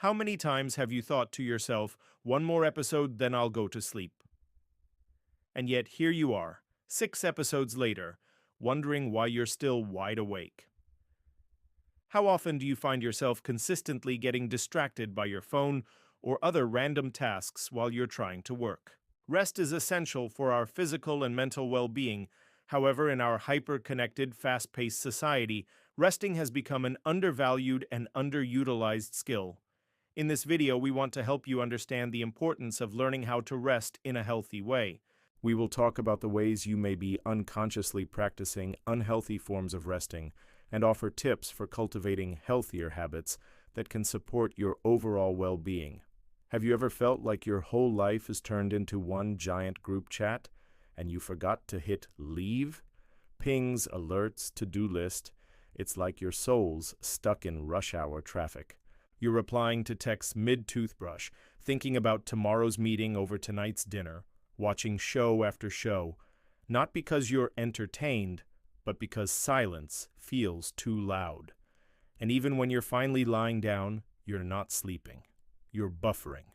How many times have you thought to yourself, one more episode, then I'll go to sleep? And yet here you are, 6 episodes later, wondering why you're still wide awake. How often do you find yourself consistently getting distracted by your phone or other random tasks while you're trying to work? Rest is essential for our physical and mental well-being. However, in our hyper-connected, fast-paced society, resting has become an undervalued and underutilized skill. In this video, we want to help you understand the importance of learning how to rest in a healthy way. We will talk about the ways you may be unconsciously practicing unhealthy forms of resting and offer tips for cultivating healthier habits that can support your overall well-being. Have you ever felt like your whole life is turned into one giant group chat and you forgot to hit leave? Pings, alerts, to-do list. It's like your soul's stuck in rush hour traffic. You're replying to texts mid-toothbrush, thinking about tomorrow's meeting over tonight's dinner, watching show after show, not because you're entertained, but because silence feels too loud. And even when you're finally lying down, you're not sleeping. You're buffering.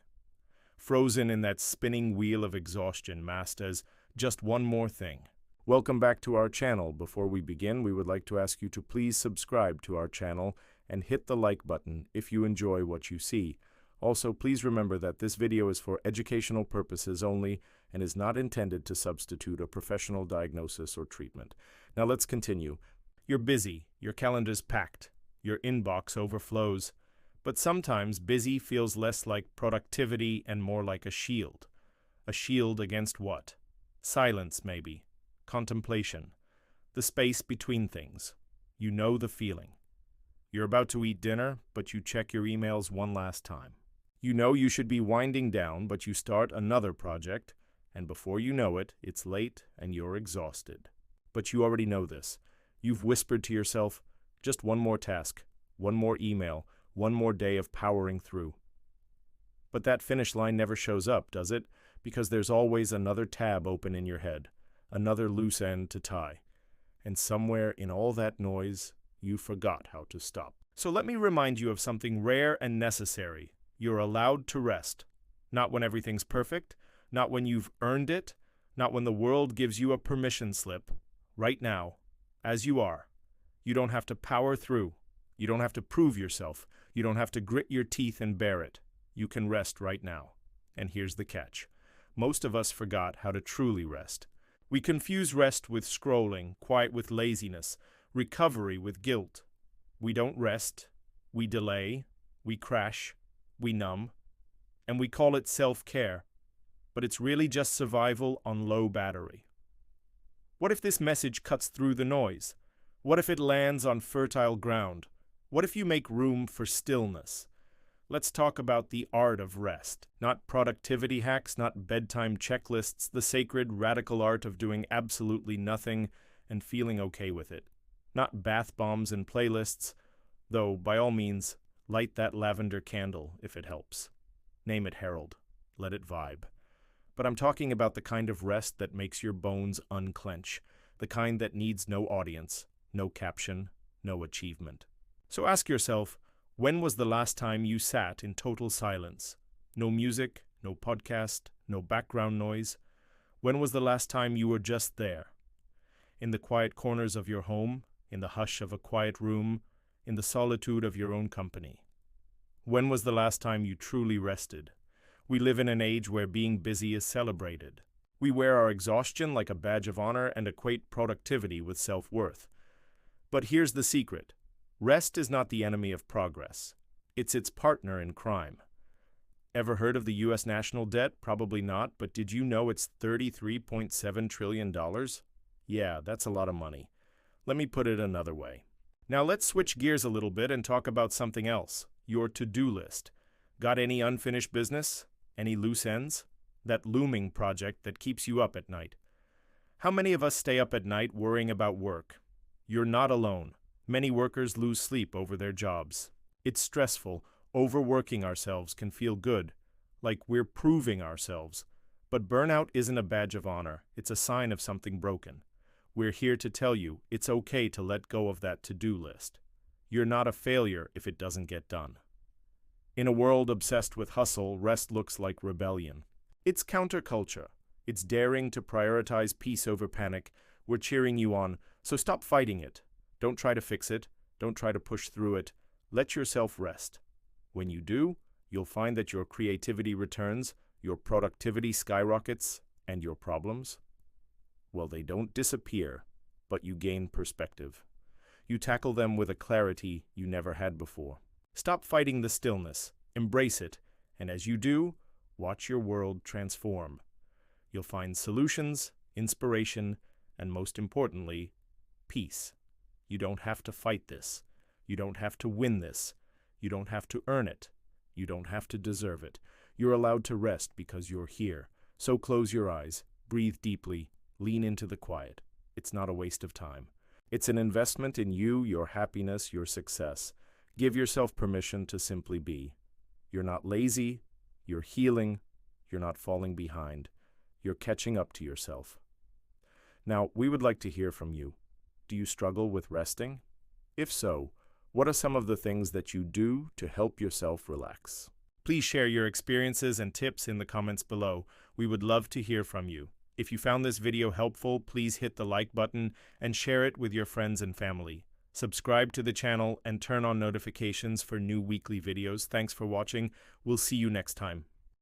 Frozen in that spinning wheel of exhaustion masked as just one more thing. Welcome back to our channel. Before we begin, we would like to ask you to please subscribe to our channel and hit the like button if you enjoy what you see. Also, please remember that this video is for educational purposes only and is not intended to substitute a professional diagnosis or treatment. Now let's continue. You're busy, your calendar's packed, your inbox overflows, but sometimes busy feels less like productivity and more like a shield. A shield against what? Silence, maybe. Contemplation. The space between things. You know the feeling. You're about to eat dinner, but you check your emails one last time. You know you should be winding down, but you start another project, and before you know it, it's late and you're exhausted. But you already know this. You've whispered to yourself, just one more task, one more email, one more day of powering through. But that finish line never shows up, does it? Because there's always another tab open in your head, another loose end to tie. And somewhere in all that noise, you forgot how to stop. So let me remind you of something rare and necessary. You're allowed to rest. Not when everything's perfect, not when you've earned it, not when the world gives you a permission slip. Right now, as you are. You don't have to power through. You don't have to prove yourself. You don't have to grit your teeth and bear it. You can rest right now. And here's the catch. Most of us forgot how to truly rest. We confuse rest with scrolling, quiet with laziness, recovery with guilt. We don't rest. We delay. We crash. We numb. And we call it self-care. But it's really just survival on low battery. What if this message cuts through the noise? What if it lands on fertile ground? What if you make room for stillness? Let's talk about the art of rest. Not productivity hacks, not bedtime checklists, the sacred, radical art of doing absolutely nothing and feeling okay with it. Not bath bombs and playlists, though by all means, light that lavender candle if it helps. Name it Harold. Let it vibe. But I'm talking about the kind of rest that makes your bones unclench, the kind that needs no audience, no caption, no achievement. So ask yourself, when was the last time you sat in total silence? No music, no podcast, no background noise. When was the last time you were just there? In the quiet corners of your home, in the hush of a quiet room, in the solitude of your own company. When was the last time you truly rested? We live in an age where being busy is celebrated. We wear our exhaustion like a badge of honor and equate productivity with self-worth. But here's the secret. Rest is not the enemy of progress. It's its partner in crime. Ever heard of the U.S. national debt? Probably not, but did you know it's $33.7 trillion? Yeah, that's a lot of money. Let me put it another way. Now let's switch gears a little bit and talk about something else. Your to-do list. Got any unfinished business? Any loose ends? That looming project that keeps you up at night. How many of us stay up at night worrying about work? You're not alone. Many workers lose sleep over their jobs. It's stressful. Overworking ourselves can feel good, like we're proving ourselves. But burnout isn't a badge of honor. It's a sign of something broken. We're here to tell you it's okay to let go of that to-do list. You're not a failure if it doesn't get done. In a world obsessed with hustle, rest looks like rebellion. It's counterculture. It's daring to prioritize peace over panic. We're cheering you on, so stop fighting it. Don't try to fix it. Don't try to push through it. Let yourself rest. When you do, you'll find that your creativity returns, your productivity skyrockets, and your problems, well, they don't disappear, but you gain perspective. You tackle them with a clarity you never had before. Stop fighting the stillness, embrace it, and as you do, watch your world transform. You'll find solutions, inspiration, and most importantly, peace. You don't have to fight this. You don't have to win this. You don't have to earn it. You don't have to deserve it. You're allowed to rest because you're here. So close your eyes, breathe deeply, lean into the quiet. It's not a waste of time. It's an investment in you, your happiness, your success. Give yourself permission to simply be. You're not lazy, you're healing, you're not falling behind. You're catching up to yourself. Now, we would like to hear from you. Do you struggle with resting? If so, what are some of the things that you do to help yourself relax? Please share your experiences and tips in the comments below. We would love to hear from you. If you found this video helpful, please hit the like button and share it with your friends and family. Subscribe to the channel and turn on notifications for new weekly videos. Thanks for watching. We'll see you next time.